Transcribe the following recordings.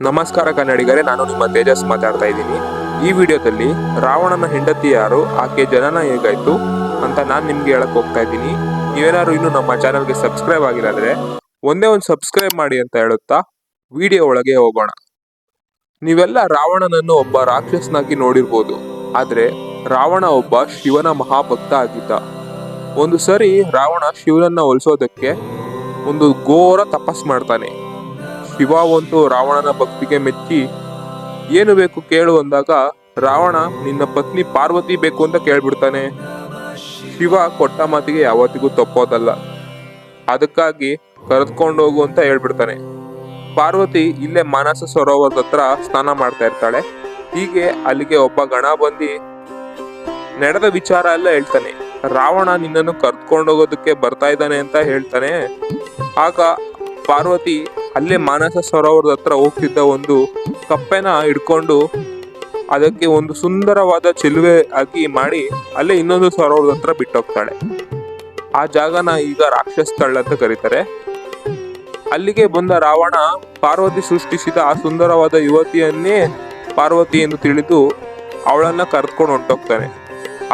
ನಮಸ್ಕಾರ ಕನ್ನಡಿಗರೇ, ನಾನು ನಿಮ್ಮ ತೇಜಸ್ ಮಾತಾಡ್ತಾ ಇದ್ದೀನಿ. ಈ ವಿಡಿಯೋದಲ್ಲಿ ರಾವಣನ ಹೆಂಡತಿ ಯಾರು, ಆಕೆ ಜನನ ಹೇಗಾಯ್ತು ಅಂತ ನಾನು ನಿಮ್ಗೆ ಹೇಳಕ್ ಹೋಗ್ತಾ ಇದ್ದೀನಿ. ನೀವೇನಾದ್ರು ಇನ್ನು ನಮ್ಮ ಚಾನಲ್ಗೆ ಸಬ್ಸ್ಕ್ರೈಬ್ ಆಗಿಲ್ಲ ಅಂದ್ರೆ ಒಂದೇ ಒಂದು ಸಬ್ಸ್ಕ್ರೈಬ್ ಮಾಡಿ ಅಂತ ಹೇಳುತ್ತಾ ವಿಡಿಯೋ ಒಳಗೆ ಹೋಗೋಣ. ನೀವೆಲ್ಲ ರಾವಣನನ್ನು ಒಬ್ಬ ರಾಕ್ಷಸನಾಗಿ ನೋಡಿರ್ಬೋದು, ಆದ್ರೆ ರಾವಣ ಒಬ್ಬ ಶಿವನ ಮಹಾಭಕ್ತ ಆಗಿದ್ದ. ಒಂದು ಸರಿ ರಾವಣ ಶಿವನನ್ನ ಒಲಿಸೋದಕ್ಕೆ ಒಂದು ಘೋರ ತಪಸ್ ಮಾಡ್ತಾನೆ. ಶಿವ ಒಂದು ರಾವಣನ ಭಕ್ತಿಗೆ ಮೆಚ್ಚಿ ಏನು ಬೇಕು ಕೇಳು ಅಂದಾಗ ರಾವಣ ನಿನ್ನ ಪತ್ನಿ ಪಾರ್ವತಿ ಬೇಕು ಅಂತ ಕೇಳ್ಬಿಡ್ತಾನೆ. ಶಿವ ಕೊಟ್ಟ ಮಾತಿಗೆ ಯಾವತ್ತಿಗೂ ತಪ್ಪೋದಲ್ಲ, ಅದಕ್ಕಾಗಿ ಕರೆದುಕೊಂಡು ಹೋಗು ಅಂತ ಹೇಳ್ಬಿಡ್ತಾನೆ. ಪಾರ್ವತಿ ಇಲ್ಲೇ ಮಾನಸ ಸರೋವರದ ಹತ್ರ ಸ್ನಾನ ಮಾಡ್ತಾ ಇರ್ತಾಳೆ. ಹೀಗೆ ಅಲ್ಲಿಗೆ ಒಬ್ಬ ಗಣ ಬಂದು ನಡೆದ ವಿಚಾರ ಎಲ್ಲ ಹೇಳ್ತಾನೆ. ರಾವಣ ನಿನ್ನನ್ನು ಕರ್ಕೊಂಡು ಹೋಗೋದಕ್ಕೆ ಬರ್ತಾ ಇದ್ದಾನೆ ಅಂತ ಹೇಳ್ತಾನೆ. ಆಗ ಪಾರ್ವತಿ ಅಲ್ಲೇ ಮಾನಸ ಸರೋವರದ ಹತ್ರ ಹೋಗ್ತಿದ್ದ ಒಂದು ಕಪ್ಪೆನ ಹಿಡ್ಕೊಂಡು ಅದಕ್ಕೆ ಒಂದು ಸುಂದರವಾದ ಚೆಲುವೆ ಆಗಿ ಮಾಡಿ ಅಲ್ಲೇ ಇನ್ನೊಂದು ಸರೋವರದ ಹತ್ರ ಬಿಟ್ಟೋಗ್ತಾಳೆ. ಆ ಜಾಗನ ಈಗ ರಾಕ್ಷಸ ತಳ್ಳ ಅಂತ ಕರೀತಾರೆ. ಅಲ್ಲಿಗೆ ಬಂದ ರಾವಣ ಪಾರ್ವತಿ ಸೃಷ್ಟಿಸಿದ ಆ ಸುಂದರವಾದ ಯುವತಿಯನ್ನೇ ಪಾರ್ವತಿ ಎಂದು ತಿಳಿದು ಅವಳನ್ನ ಕರೆದುಕೊಂಡು ಹೊಂಟೋಗ್ತಾನೆ.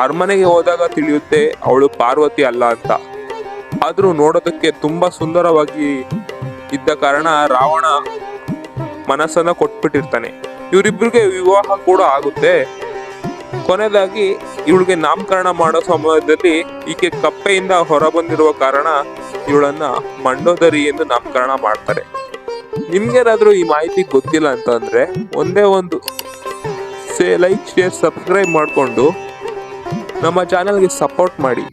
ಅರಮನೆಗೆ ಹೋದಾಗ ತಿಳಿಯುತ್ತೆ ಅವಳು ಪಾರ್ವತಿ ಅಲ್ಲ ಅಂತ. ಆದ್ರೂ ನೋಡೋದಕ್ಕೆ ತುಂಬಾ ಸುಂದರವಾಗಿ ಇದ್ದ ಕಾರಣ ರಾವಣ ಮನಸ್ಸನ್ನ ಕೊಟ್ಬಿಟ್ಟಿರ್ತಾನೆ. ಇವರಿಬ್ಬರಿಗೆ ವಿವಾಹ ಕೂಡ ಆಗುತ್ತೆ. ಕೊನೆಯದಾಗಿ ಇವಳಿಗೆ ನಾಮಕರಣ ಮಾಡೋ ಸಮಯದಲ್ಲಿ ಈಕೆ ಕಪ್ಪೆಯಿಂದ ಹೊರ ಬಂದಿರುವ ಕಾರಣ ಇವಳನ್ನ ಮಂಡೋದರಿ ಎಂದು ನಾಮಕರಣ ಮಾಡ್ತಾರೆ. ನಿಮ್ಗೇನಾದ್ರೂ ಈ ಮಾಹಿತಿ ಗೊತ್ತಿಲ್ಲ ಅಂತಂದ್ರೆ ಒಂದೇ ಒಂದು ಲೈಕ್, ಶೇರ್, ಸಬ್ಸ್ಕ್ರೈಬ್ ಮಾಡಿಕೊಂಡು ನಮ್ಮ ಚಾನಲ್ಗೆ ಸಪೋರ್ಟ್ ಮಾಡಿ.